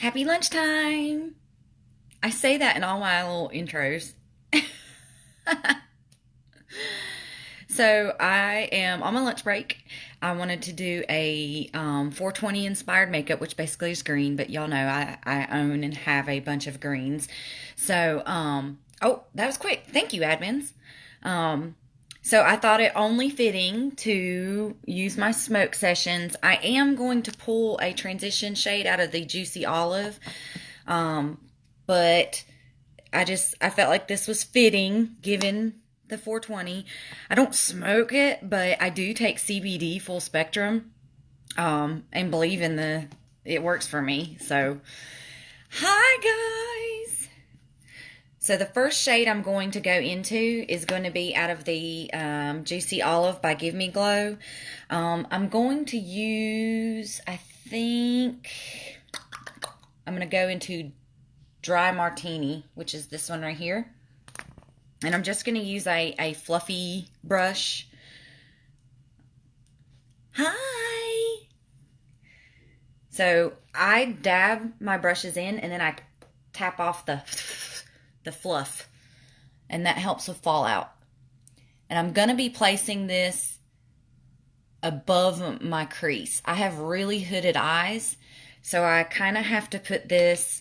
Happy lunchtime. I say that in all my little intros. So I am on my lunch break. I wanted to do a 420 inspired makeup, which basically is green, but y'all know I own and have a bunch of greens. So, oh, that was quick. Thank you, admins. So I thought it only fitting to use my smoke sessions. I am going to pull a transition shade out of the Juicy Olive, but I felt like this was fitting given the 420. I don't smoke it, but I do take CBD full spectrum, and believe in it works for me. So, hi guys. So the first shade I'm going to go into is going to be out of the Juicy Olive by Give Me Glow. I'm going to use, I think, I'm going to go into Dry Martini, which is this one right here. And I'm just going to use a fluffy brush. Hi! So I dab my brushes in and then I tap off the fluff. And that helps with fallout. And I'm going to be placing this above my crease. I have really hooded eyes, so I kind of have to put this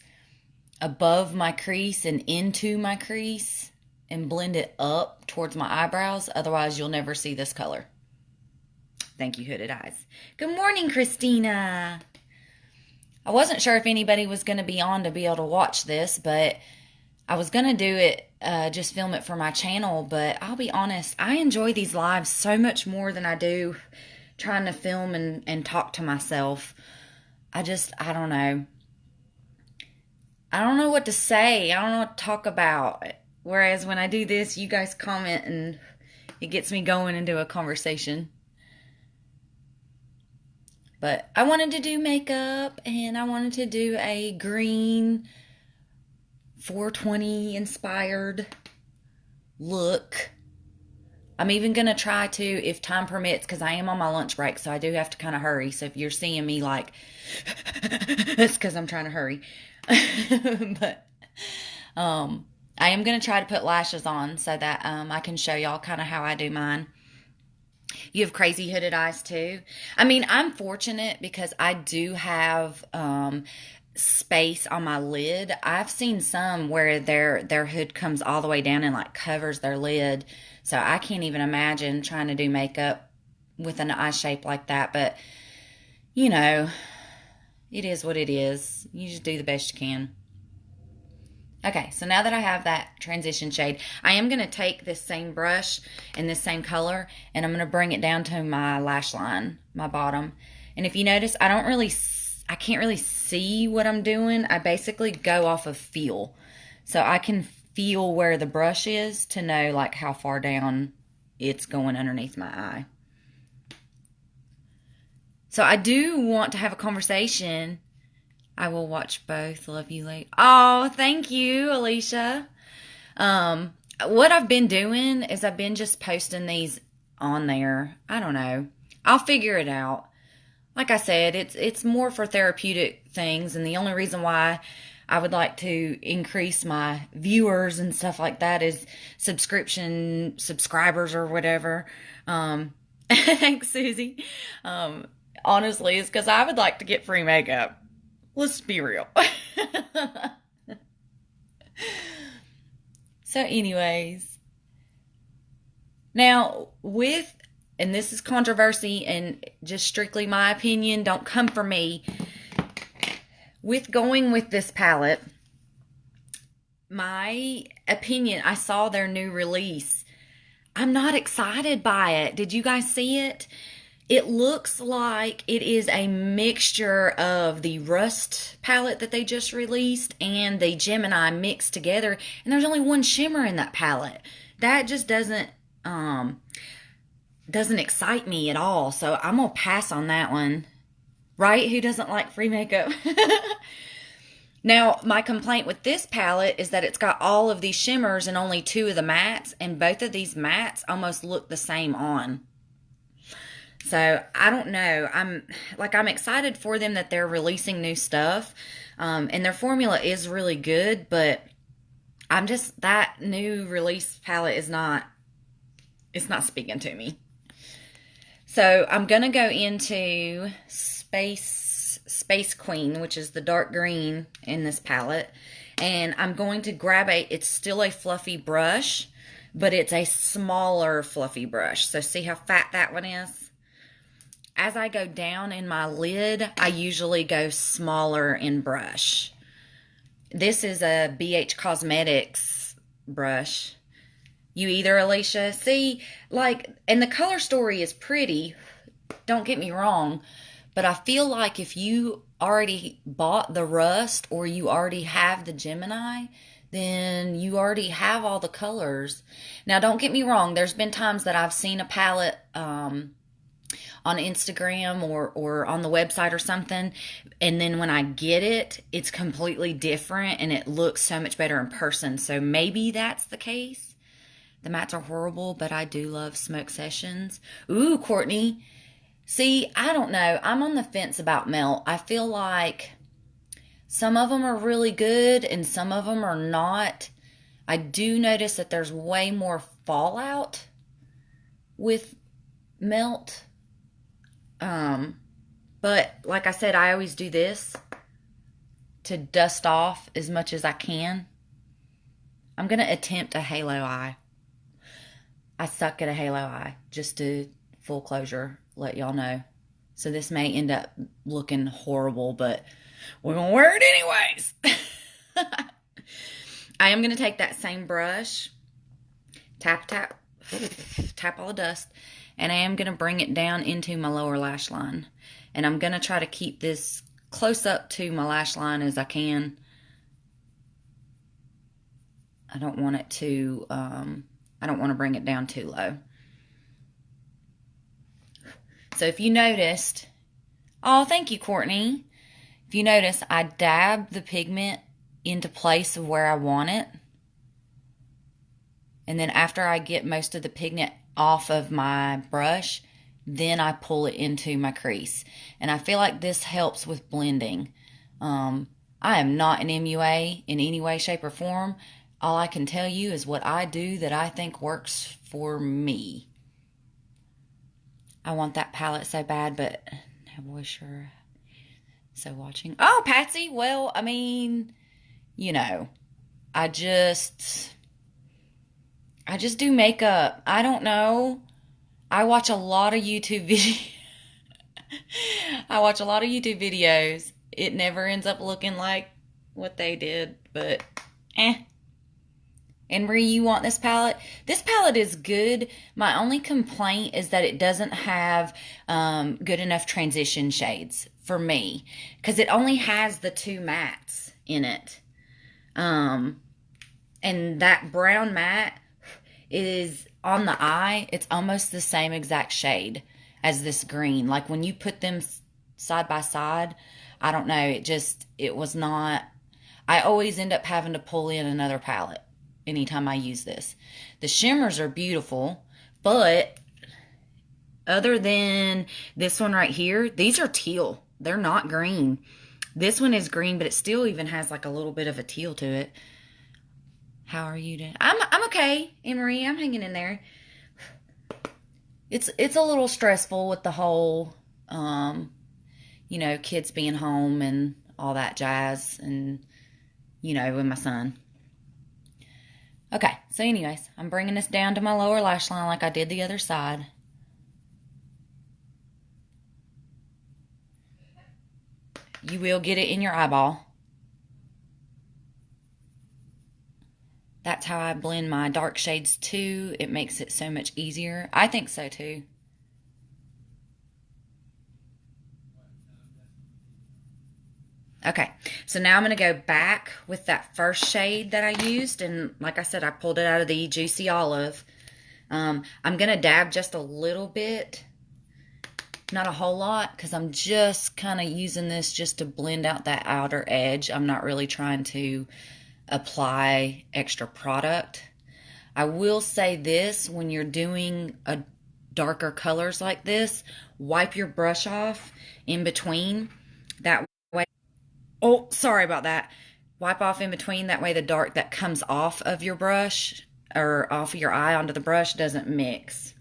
above my crease and into my crease and blend it up towards my eyebrows. Otherwise, you'll never see this color. Thank you, hooded eyes. Good morning, Christina. I wasn't sure if anybody was going to be on to be able to watch this, but I was going to do it, just film it for my channel. But I'll be honest, I enjoy these lives so much more than I do trying to film and talk to myself. I don't know. I don't know what to say. I don't know what to talk about. Whereas when I do this, you guys comment and it gets me going into a conversation. But I wanted to do makeup and I wanted to do a green 420 inspired look. I'm even going to try to, if time permits, because I am on my lunch break, so I do have to kind of hurry. So if you're seeing me like, it's because I'm trying to hurry. But I am going to try to put lashes on so that I can show y'all kind of how I do mine. You have crazy hooded eyes too. I mean, I'm fortunate because I do have space on my lid. I've seen some where their hood comes all the way down and like covers their lid. So I can't even imagine trying to do makeup with an eye shape like that. But, you know, it is what it is. You just do the best you can. Okay, so now that I have that transition shade, I am going to take this same brush and this same color, and I'm going to bring it down to my lash line, my bottom. And if you notice, I can't really see what I'm doing. I basically go off of feel. So I can feel where the brush is to know like how far down it's going underneath my eye. So I do want to have a conversation. I will watch both. Love you late. Oh, thank you, Alicia. What I've been doing is I've been just posting these on there. I don't know. I'll figure it out. Like I said, it's more for therapeutic things, and the only reason why I would like to increase my viewers and stuff like that is subscribers or whatever. Thanks, Susie. Honestly, it's because I would like to get free makeup. Let's be real. So anyways, now and this is controversy and just strictly my opinion, don't come for me. With going with this palette, my opinion, I saw their new release. I'm not excited by it. Did you guys see it? It looks like it is a mixture of the Rust palette that they just released and the Gemini mixed together. And there's only one shimmer in that palette. That just doesn't excite me at all. So I'm going to pass on that one. Right? Who doesn't like free makeup? Now, my complaint with this palette is that it's got all of these shimmers and only 2 of the mattes. And both of these mattes almost look the same on. So I don't know. I'm excited for them that they're releasing new stuff. And their formula is really good, but that new release palette it's not speaking to me. So I'm going to go into Space Queen, which is the dark green in this palette. And I'm going to grab it's still a fluffy brush, but it's a smaller fluffy brush. So see how fat that one is? As I go down in my lid, I usually go smaller in brush. This is a BH Cosmetics brush. You either, Alicia? See, and the color story is pretty, don't get me wrong, but I feel like if you already bought the Rust or you already have the Gemini, then you already have all the colors. Now, don't get me wrong, there's been times that I've seen a palette on Instagram or on the website or something, and then when I get it, it's completely different and it looks so much better in person. So maybe that's the case. The mattes are horrible, but I do love Smoke Sessions. Ooh, Courtney. See, I don't know. I'm on the fence about Melt. I feel like some of them are really good and some of them are not. I do notice that there's way more fallout with Melt. But like I said, I always do this to dust off as much as I can. I'm going to attempt a halo eye. I suck at a halo eye, just to full closure, let y'all know. So this may end up looking horrible, but we're going to wear it anyways. I am going to take that same brush, tap, tap, tap all the dust, and I am going to bring it down into my lower lash line. And I'm going to try to keep this close up to my lash line as I can. I don't want it to, I don't want to bring it down too low. So if you noticed, oh, thank you, Courtney. If you notice, I dab the pigment into place of where I want it. And then after I get most of the pigment off of my brush, then I pull it into my crease. And I feel like this helps with blending. I am not an MUA in any way, shape, or form. All I can tell you is what I do that I think works for me. I want that palette so bad, but I was sure. So watching. Oh, Patsy. Well, I mean, you know, I just do makeup. I don't know. I watch a lot of YouTube videos. I watch a lot of YouTube videos. It never ends up looking like what they did, but And Marie, you want this palette? This palette is good. My only complaint is that it doesn't have good enough transition shades for me, because it only has the 2 mattes in it. And that brown matte is on the eye. It's almost the same exact shade as this green. Like when you put them side by side, I don't know. It was not. I always end up having to pull in another palette anytime I use this. The shimmers are beautiful, but other than this one right here, these are teal. They're not green. This one is green, but it still even has like a little bit of a teal to it. How are you doing? I'm okay, Anne-Marie. I'm hanging in there. It's a little stressful with the whole, you know, kids being home and all that jazz, and you know, with my son. Okay, so anyways, I'm bringing this down to my lower lash line like I did the other side. You will get it in your eyeball. That's how I blend my dark shades too. It makes it so much easier. I think so too. Okay, so now I'm going to go back with that first shade that I used. And like I said, I pulled it out of the Juicy Olive. I'm going to dab just a little bit. Not a whole lot, because I'm just kind of using this just to blend out that outer edge. I'm not really trying to apply extra product. I will say this, when you're doing a darker colors like this, wipe your brush off in between. That way, oh, sorry about that. Wipe off in between, that way the dark that comes off of your brush or off of your eye onto the brush doesn't mix.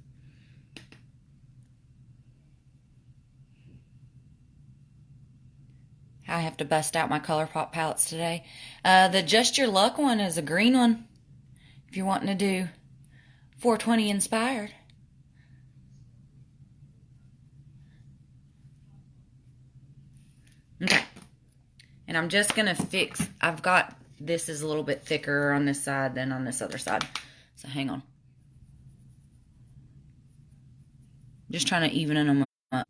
I have to bust out my ColourPop palettes today. The Just Your Luck one is a green one, if you're wanting to do 420 inspired. Okay. And I'm just going to fix, I've got, this is a little bit thicker on this side than on this other side. So hang on. Just trying to even them up.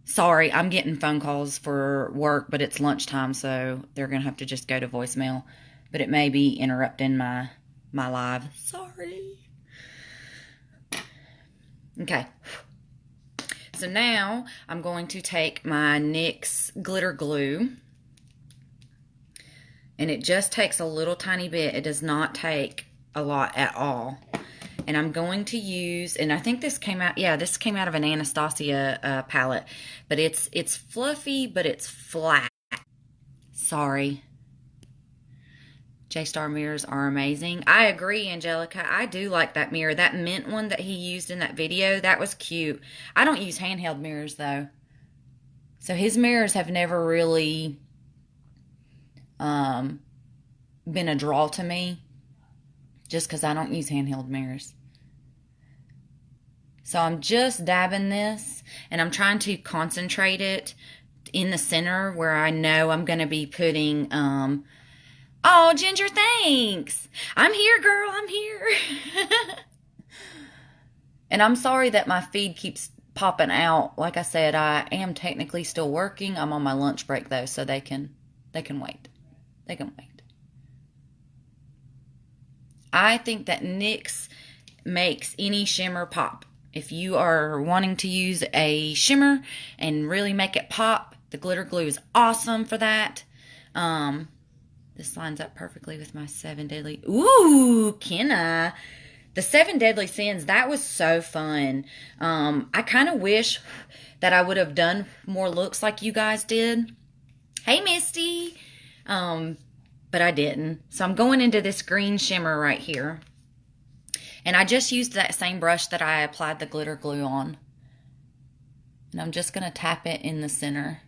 Sorry, I'm getting phone calls for work, but it's lunchtime, so they're going to have to just go to voicemail. But it may be interrupting my live. Sorry. Okay. So now I'm going to take my NYX glitter glue. And it just takes a little tiny bit. It does not take a lot at all. And I'm going to use, and I think this came out, yeah, this came out of an Anastasia palette. But it's fluffy, but it's flat. Sorry. J-Star mirrors are amazing. I agree, Angelica. I do like that mirror. That mint one that he used in that video, that was cute. I don't use handheld mirrors, though. So his mirrors have never really been a draw to me, just because I don't use handheld mirrors. So I'm just dabbing this, and I'm trying to concentrate it in the center where I know I'm going to be putting, oh, Ginger, thanks. I'm here, girl, I'm here. And I'm sorry that my feed keeps popping out. Like I said, I am technically still working. I'm on my lunch break, though, so they can wait. They can wait. I think that NYX makes any shimmer pop. If you are wanting to use a shimmer and really make it pop, the glitter glue is awesome for that. This lines up perfectly with my 7 Deadly. Ooh, Kenna. The 7 Deadly Sins, that was so fun. I kind of wish that I would have done more looks like you guys did. Hey, Misty. But I didn't. So I'm going into this green shimmer right here. And I just used that same brush that I applied the glitter glue on. And I'm just going to tap it in the center.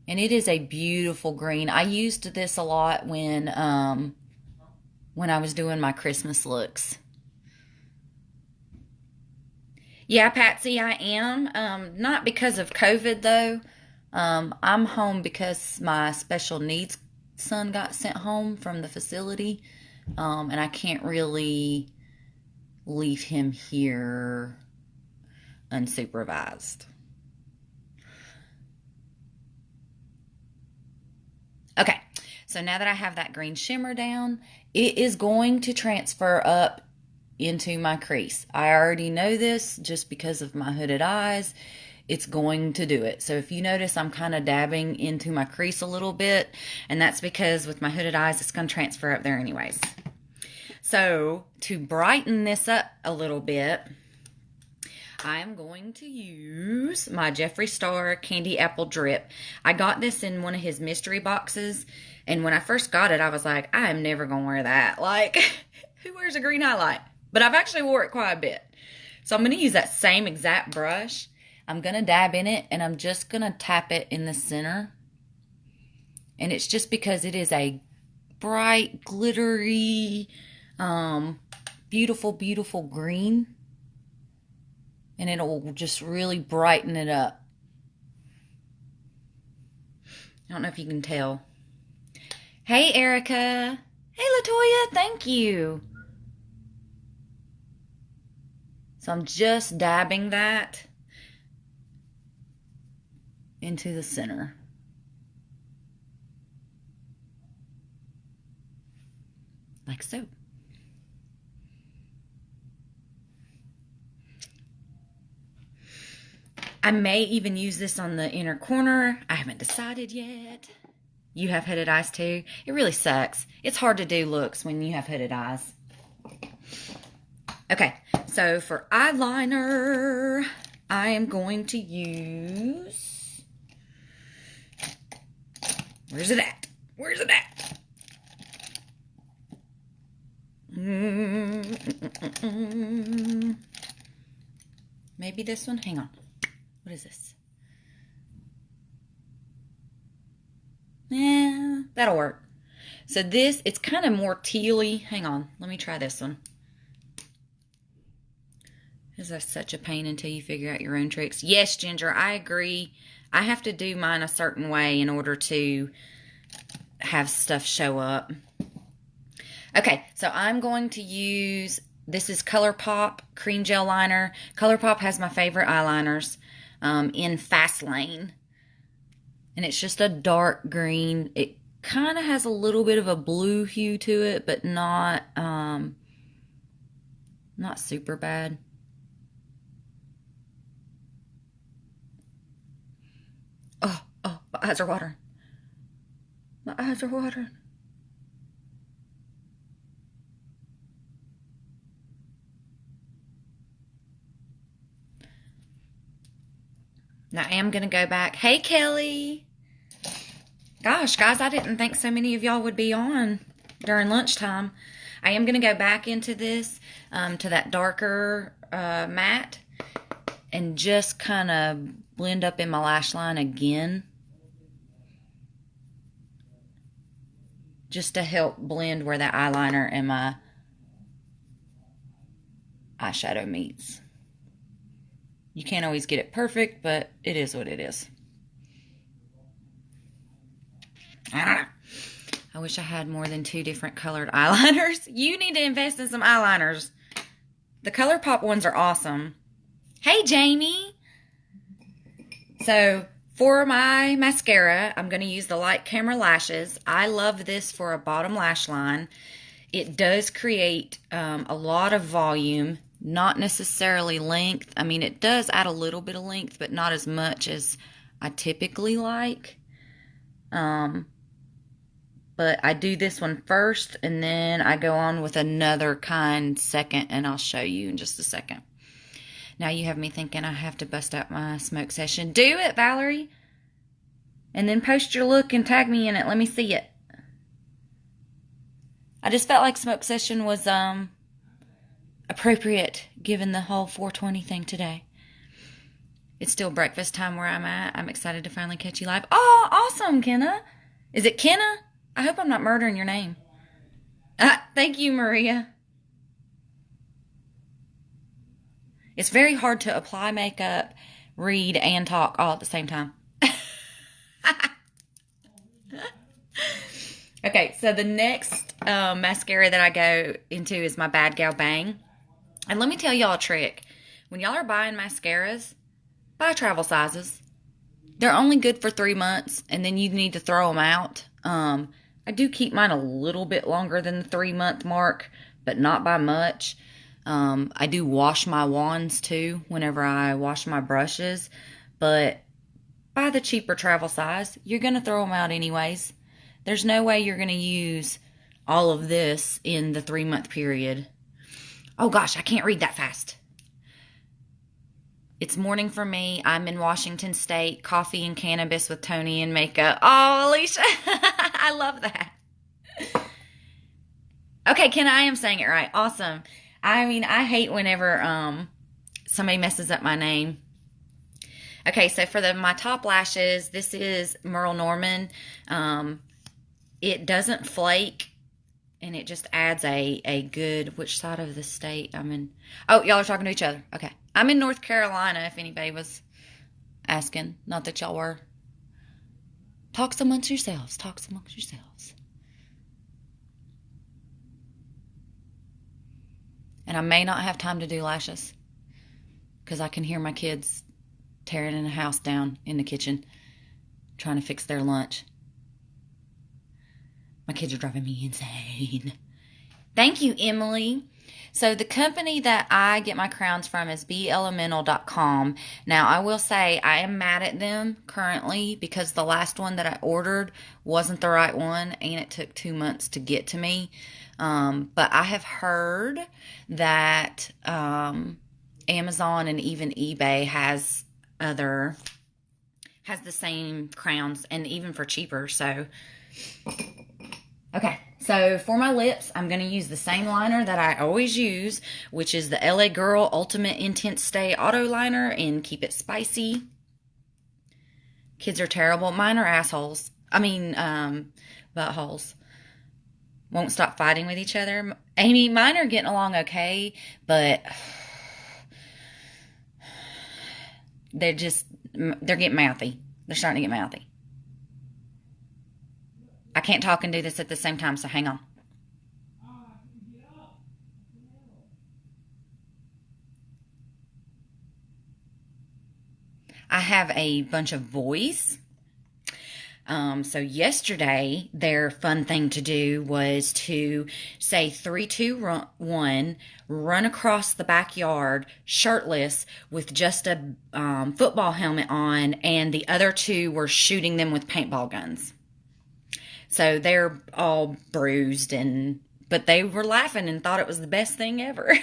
And it is a beautiful green. I used this a lot when I was doing my Christmas looks. Yeah, Patsy, I am. Not because of COVID, though. I'm home because my special needs son got sent home from the facility. And I can't really leave him here unsupervised. Okay, so now that I have that green shimmer down, it is going to transfer up into my crease. I already know this just because of my hooded eyes. It's going to do it. So if you notice, I'm kind of dabbing into my crease a little bit, and that's because with my hooded eyes, it's going to transfer up there anyways. So to brighten this up a little bit, I'm going to use my Jeffree Star Candy Apple Drip. I got this in one of his mystery boxes, and when I first got it, I was like, I am never going to wear that. Like, who wears a green highlight? But I've actually wore it quite a bit. So I'm going to use that same exact brush. I'm going to dab in it, and I'm just going to tap it in the center. And it's just because it is a bright, glittery, beautiful, beautiful green. And it'll just really brighten it up. I don't know if you can tell. Hey, Erica. Hey, Latoya. Thank you. So I'm just dabbing that into the center. Like so. I may even use this on the inner corner. I haven't decided yet. You have hooded eyes too? It really sucks. It's hard to do looks when you have hooded eyes. Okay, so for eyeliner, I am going to use... Where's it at? Where's it at? Maybe this one? Hang on. What is this? Yeah, that'll work. So this, it's kind of more tealy. Hang on. Let me try this one. Is that such a pain until you figure out your own tricks? Yes, Ginger, I agree. I have to do mine a certain way in order to have stuff show up. Okay, so I'm going to use, this is ColourPop Cream Gel Liner. ColourPop has my favorite eyeliners in Fast Lane. And it's just a dark green. It kind of has a little bit of a blue hue to it, but not super bad. Oh, my eyes are watering. My eyes are watering. Now I am going to go back. Hey, Kelly. Gosh, guys, I didn't think so many of y'all would be on during lunchtime. I am going to go back into this, to that darker matte, and just kind of blend up in my lash line again. Just to help blend where that eyeliner and my eyeshadow meets. You can't always get it perfect, but it is what it is. I don't know. I wish I had more than 2 different colored eyeliners. You need to invest in some eyeliners. The ColourPop ones are awesome. Hey, Jamie. So, for my mascara, I'm going to use the Light Camera Lashes. I love this for a bottom lash line. It does create a lot of volume, not necessarily length. I mean, it does add a little bit of length, but not as much as I typically like. But I do this one first, and then I go on with another kind second, and I'll show you in just a second. Now you have me thinking I have to bust out my smoke session. Do it, Valerie. And then post your look and tag me in it. Let me see it. I just felt like smoke session was appropriate given the whole 420 thing today. It's still breakfast time where I'm at. I'm excited to finally catch you live. Oh, awesome, Kenna. Is it Kenna? I hope I'm not murdering your name. Thank you, Maria. It's very hard to apply makeup, read, and talk all at the same time. Okay, so the next mascara that I go into is my Bad Gal Bang. And let me tell y'all a trick. When y'all are buying mascaras, buy travel sizes. They're only good for 3 months, and then you need to throw them out. I do keep mine a little bit longer than the 3-month mark, but not by much. I do wash my wands too whenever I wash my brushes, but buy the cheaper travel size. You're going to throw them out anyways. There's no way you're going to use all of this in the 3-month period. Oh gosh, I can't read that fast. It's morning for me. I'm in Washington State. Coffee and cannabis with Tony and makeup. Oh, Alicia. I love that. Okay, Ken, I am saying it right. Awesome. I mean, I hate whenever somebody messes up my name. Okay, so for my top lashes, this is Merle Norman. It doesn't flake, and it just adds a good, which side of the state I'm in? Oh, y'all are talking to each other. Okay. I'm in North Carolina, if anybody was asking. Not that y'all were. Talks amongst yourselves. Talks amongst yourselves. And I may not have time to do lashes because I can hear my kids tearing in the house down in the kitchen trying to fix their lunch. My kids are driving me insane. Thank you, Emily. So the company that I get my crowns from is beelemental.com. Now, I will say I am mad at them currently because the last one that I ordered wasn't the right one and it took 2 months to get to me. But I have heard that Amazon and even eBay has the same crowns and even for cheaper. So, okay. So for my lips, I'm going to use the same liner that I always use, which is the LA Girl Ultimate Intense Stay Auto Liner in Keep It Spicy. Kids are terrible. Mine are assholes. I mean, buttholes. Won't stop fighting with each other. Amy, mine are getting along okay, but they're getting mouthy. They're starting to get mouthy. I can't talk and do this at the same time, so hang on. I have a bunch of boys. So yesterday, their fun thing to do was to say 3, 2, 1, run across the backyard shirtless with just a football helmet on, and the other two were shooting them with paintball guns. So they're all bruised, but they were laughing and thought it was the best thing ever.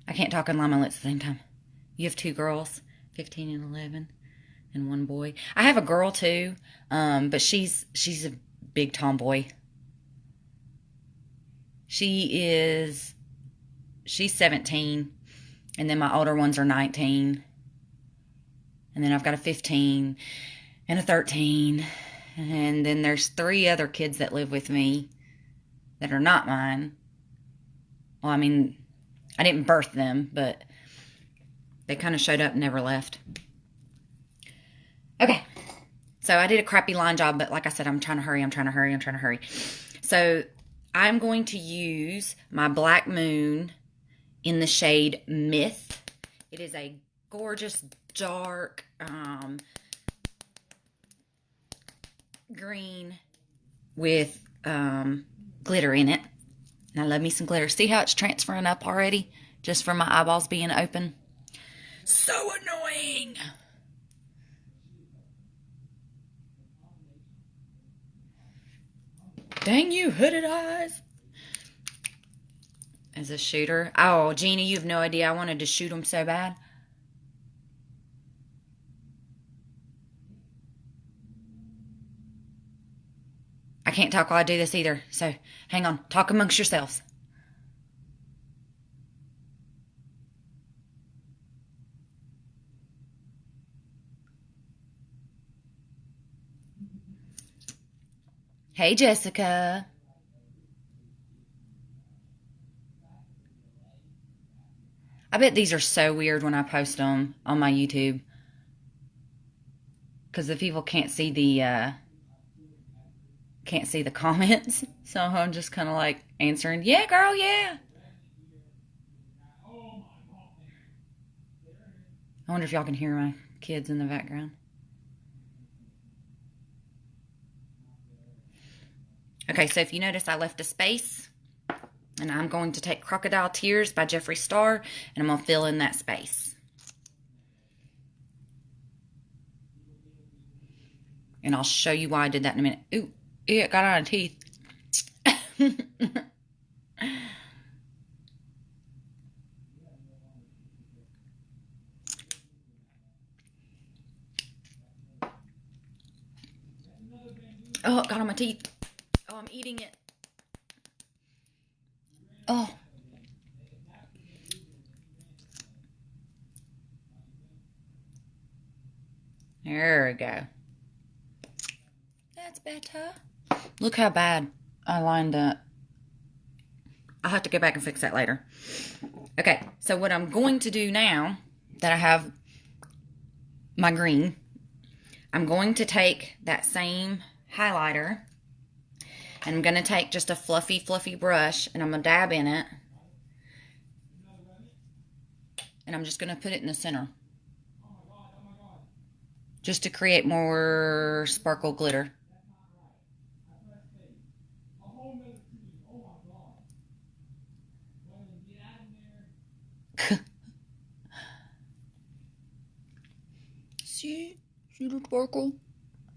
I can't talk and lie my lips at the same time. You have 2 girls, 15 and 11, and 1 boy. I have a girl too, but she's a big tomboy. She's 17, and then my older ones are 19, and then I've got a 15 and a 13, and then there's 3 other kids that live with me that are not mine. Well, I mean, I didn't birth them, but they kind of showed up and never left. Okay, so I did a crappy line job, but like I said, I'm trying to hurry. So I'm going to use my Black Moon in the shade Myth. It is a gorgeous dark green with glitter in it. And I love me some glitter. See how it's transferring up already? Just from my eyeballs being open. So annoying! Dang you, hooded eyes! As a shooter. Oh, Jeannie, you have no idea. I wanted to shoot them so bad. I can't talk while I do this either. So, hang on. Talk amongst yourselves. Hey, Jessica. I bet these are so weird when I post them on my YouTube. Because the people can't see the comments. So I'm just kind of like answering, yeah, girl, yeah. I wonder if y'all can hear my kids in the background. Okay, so if you notice, I left a space. And I'm going to take Crocodile Tears by Jeffree Star, and I'm going to fill in that space. And I'll show you why I did that in a minute. Ooh, it got on teeth. Oh, it got on my teeth. Oh, I'm eating it. Oh. There we go. That's better. Look how bad I lined up. I'll have to go back and fix that later. Okay, so what I'm going to do now that I have my green, I'm going to take that same highlighter and I'm going to take just a fluffy brush and I'm going to dab in it. And I'm just going to put it in the center. just to create more sparkle glitter. See the sparkle?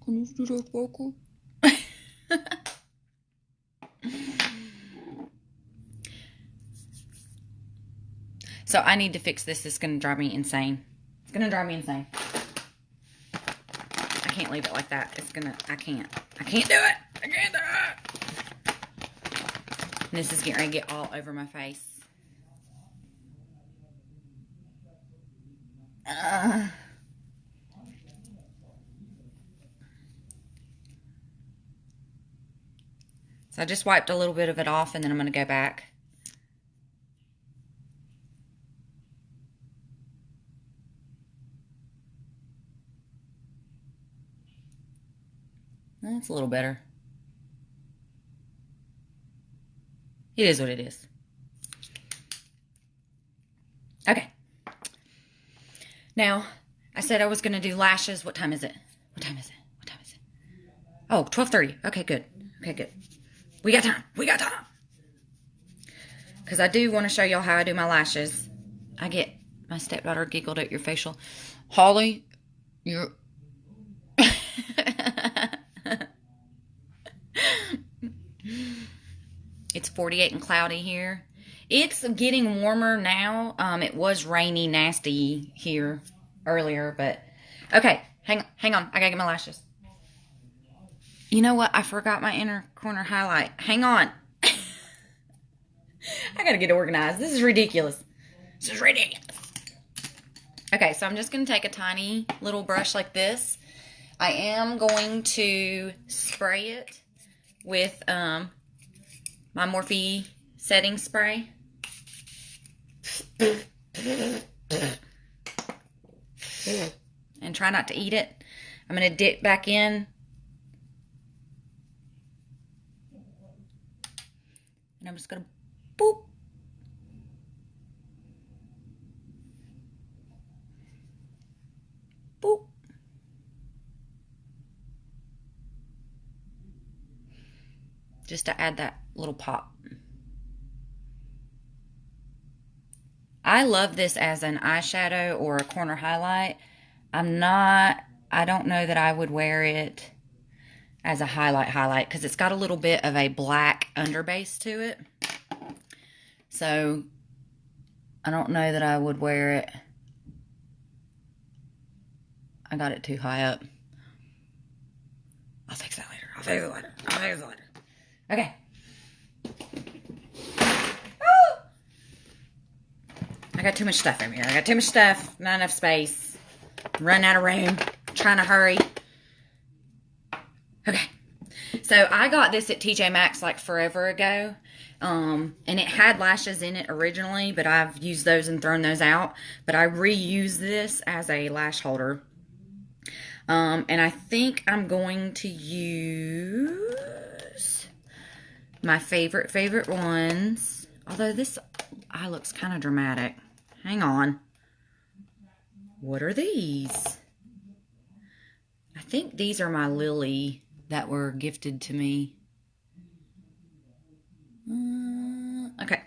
Can you see the sparkle? So I need to fix this. It's going to drive me insane. It's going to drive me insane. I can't leave it like that. I can't do it. I can't do it. And this is getting ready to get all over my face. So I just wiped a little bit of it off, and then I'm going to go back. That's a little better. It is what it is. Okay. Now, I said I was going to do lashes. What time is it? What time is it? What time is it? Oh, 12:30. Okay, good. Okay, good. We got time. We got time. Because I do want to show y'all how I do my lashes. My stepdaughter giggled at your facial. Holly, you're... It's 48 and cloudy here. It's getting warmer now. It was rainy, nasty here earlier, but... Okay, hang on. I gotta get my lashes. You know what? I forgot my inner corner highlight. Hang on. I gotta get organized. This is ridiculous. This is ridiculous. Okay, so I'm just gonna take a tiny little brush like this. I am going to spray it with my Morphe setting spray. And try not to eat it. I'm going to dip back in. And I'm just going to boop. Boop. Just to add that little pop. I love this as an eyeshadow or a corner highlight. I don't know that I would wear it as a highlight because it's got a little bit of a black underbase to it. So I don't know that I would wear it. I got it too high up. I'll fix that later. Okay. Oh! I got too much stuff in here. I got too much stuff. Not enough space. I'm running out of room. I'm trying to hurry. Okay. So I got this at TJ Maxx like forever ago. And it had lashes in it originally, but I've used those and thrown those out. But I reuse this as a lash holder. And I think I'm going to use my favorite ones. Although this eye looks kind of dramatic. Hang on. What are these? I think these are my Lily that were gifted to me. Okay.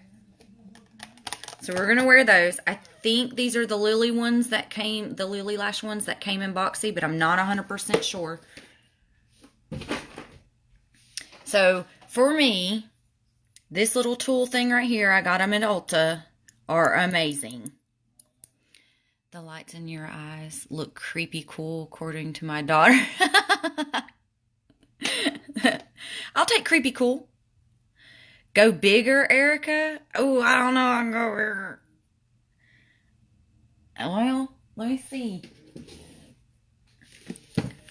So we're going to wear those. I think these are the Lily ones that came, the Lily lash ones that came in boxy, but I'm not 100% sure. So for me, this little tool thing right here, I got them at Ulta, are amazing. The lights in your eyes look creepy cool, according to my daughter. I'll take creepy cool. Go bigger, Erica? Oh, I don't know. I can go bigger. Well, let me see.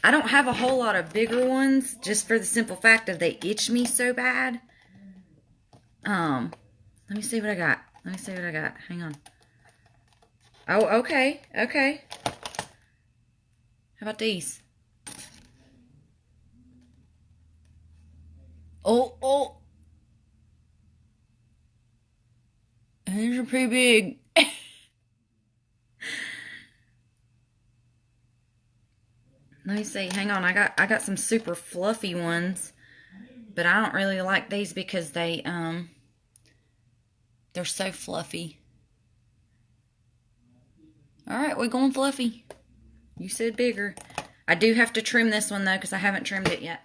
I don't have a whole lot of bigger ones, just for the simple fact that they itch me so bad. Let me see what I got. Hang on. Oh, okay. Okay. How about these? Oh. These are pretty big. Let me see. Hang on. I got some super fluffy ones, but I don't really like these because they're so fluffy. All right, we're going fluffy. You said bigger. I do have to trim this one though because I haven't trimmed it yet,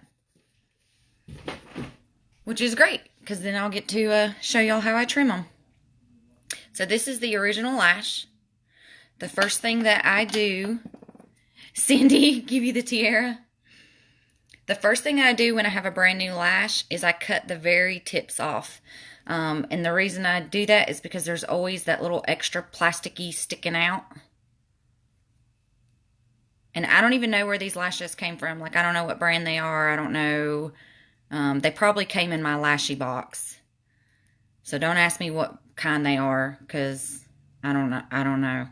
which is great because then I'll get to show y'all how I trim them. So this is the original lash. The first thing that I do, Cindy, give you the tiara. The first thing I do when I have a brand new lash is I cut the very tips off. And the reason I do that is because there's always that little extra plasticky sticking out. And I don't even know where these lashes came from. Like, I don't know what brand they are. I don't know. They probably came in my lashy box. So don't ask me what kind they are because I don't know.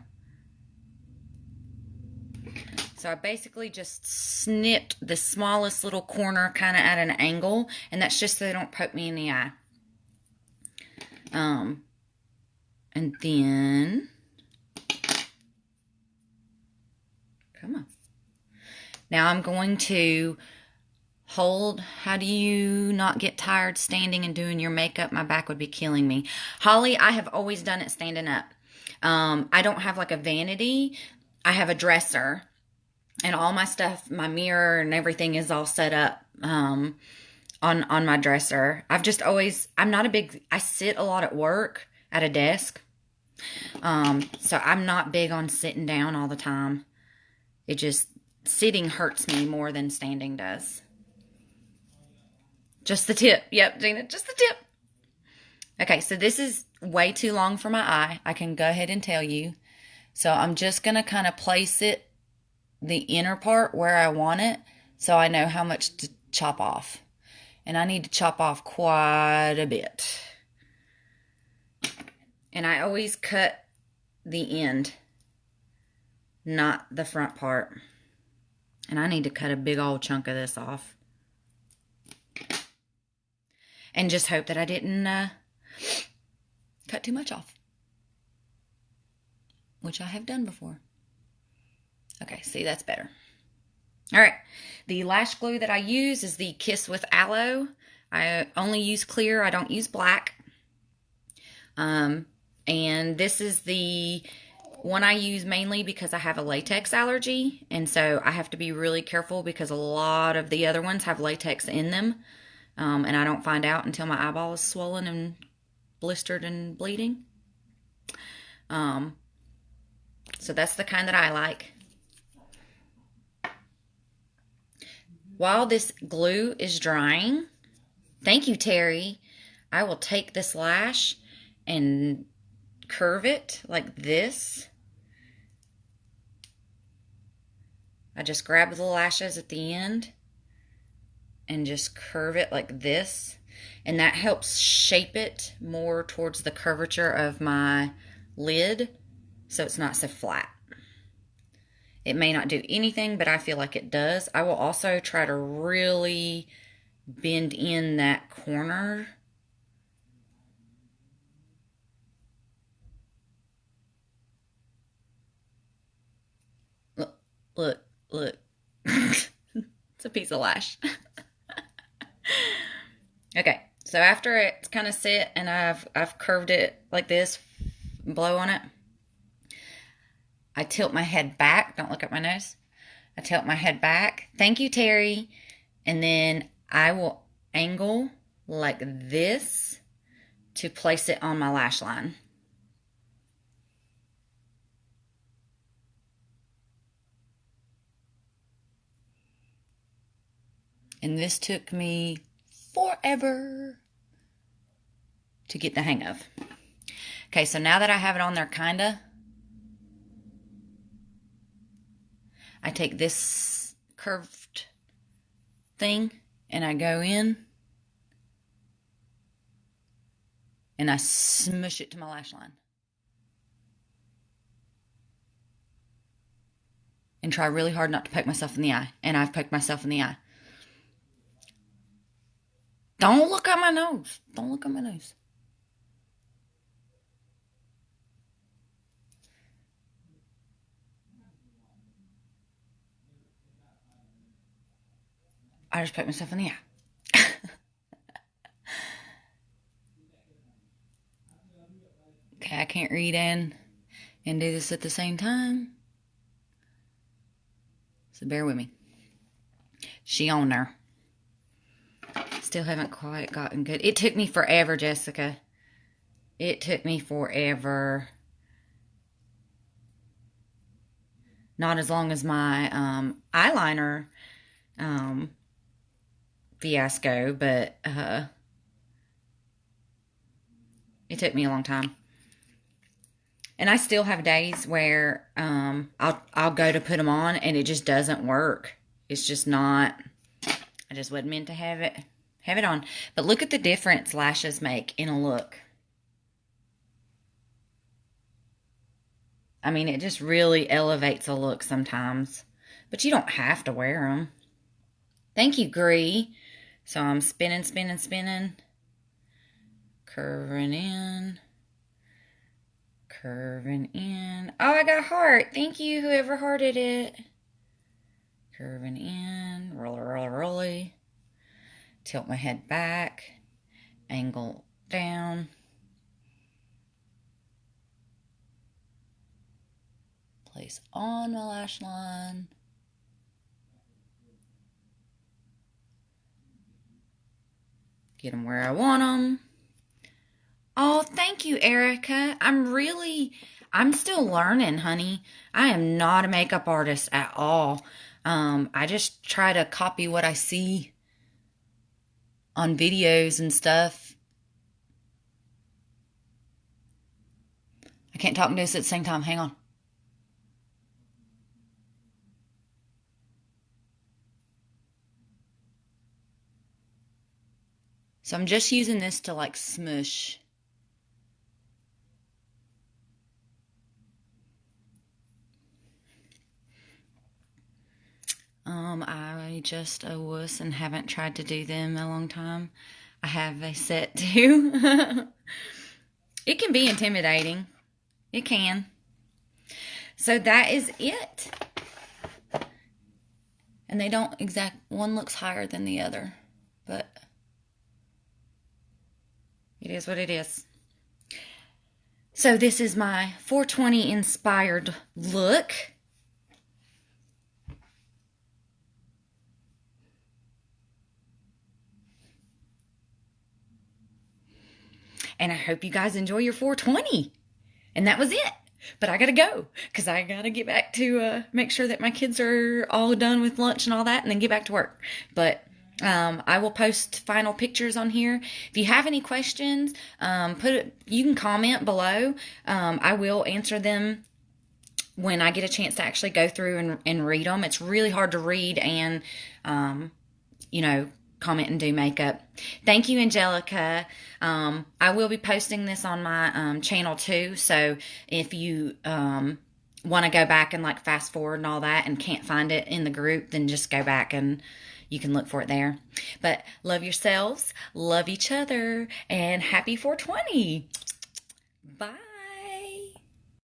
So I basically just snipped the smallest little corner kind of at an angle, and that's just so they don't poke me in the eye. And then, come on. Now I'm going to hold. How do you not get tired standing and doing your makeup? My back would be killing me. Holly, I have always done it standing up. I don't have like a vanity. I have a dresser. And all my stuff, my mirror and everything is all set up on my dresser. I've just always, I sit a lot at work at a desk. So I'm not big on sitting down all the time. Sitting hurts me more than standing does. Just the tip. Yep, Gina, just the tip. Okay, so this is way too long for my eye. I can go ahead and tell you. So I'm just going to kind of place it the inner part where I want it so I know how much to chop off. And I need to chop off quite a bit. And I always cut the end, not the front part. And I need to cut a big old chunk of this off. And just hope that I didn't cut too much off, which I have done before. Okay, see, that's better. All right, the lash glue that I use is the Kiss with Aloe. I only use clear. I don't use black. And this is the one I use mainly because I have a latex allergy. And so I have to be really careful because a lot of the other ones have latex in them. And I don't find out until my eyeball is swollen and blistered and bleeding. So that's the kind that I like. While this glue is drying, thank you, Terry, I will take this lash and curve it like this. I just grab the lashes at the end and just curve it like this. And that helps shape it more towards the curvature of my lid so it's not so flat. It may not do anything, but I feel like it does. I will also try to really bend in that corner. Look. It's a piece of lash. Okay, so after it's kind of set and I've curved it like this, blow on it, I tilt my head back. Don't look at my nose. I tilt my head back. Thank you, Terry. And then I will angle like this to place it on my lash line. And this took me forever to get the hang of. Okay, so now that I have it on there, kinda, I take this curved thing and I go in and I smush it to my lash line. And try really hard not to poke myself in the eye. And I've poked myself in the eye. Don't look at my nose. Don't look at my nose. I just poked myself in the eye. Okay, I can't read and do this at the same time. So bear with me. She on there. Still haven't quite gotten good. It took me forever, Jessica. It took me forever. Not as long as my eyeliner fiasco, but it took me a long time. And I still have days where I'll go to put them on and it just doesn't work. It's just not. I just wasn't meant to have it on. But look at the difference lashes make in a look. I mean, it just really elevates a look sometimes. But you don't have to wear them. Thank you, Gree. So I'm spinning, spinning, spinning. Curving in. Curving in. Oh, I got a heart. Thank you, whoever hearted it. Curving in. Roll, roll, roll. Tilt my head back. Angle down. Place on my lash line. Get them where I want them. Oh, thank you, Erica. I'm still learning, honey. I am not a makeup artist at all. I just try to copy what I see on videos and stuff. I can't talk and do this at the same time. Hang on. So I'm just using this to like smush. I just a wuss and haven't tried to do them in a long time. I have a set too. It can be intimidating. It can. So that is it. And they don't one looks higher than the other, but it is what it is. So this is my 420 inspired look. And I hope you guys enjoy your 420. And that was it. But I gotta go because I gotta get back to make sure that my kids are all done with lunch and all that and then get back to work. But I will post final pictures on here. If you have any questions, you can comment below. I will answer them when I get a chance to actually go through and read them. It's really hard to read and, comment and do makeup. Thank you, Angelica. I will be posting this on my channel too. So if you want to go back and like fast forward and all that and can't find it in the group, then just go back and you can look for it there. But love yourselves, love each other, and happy 420. Bye.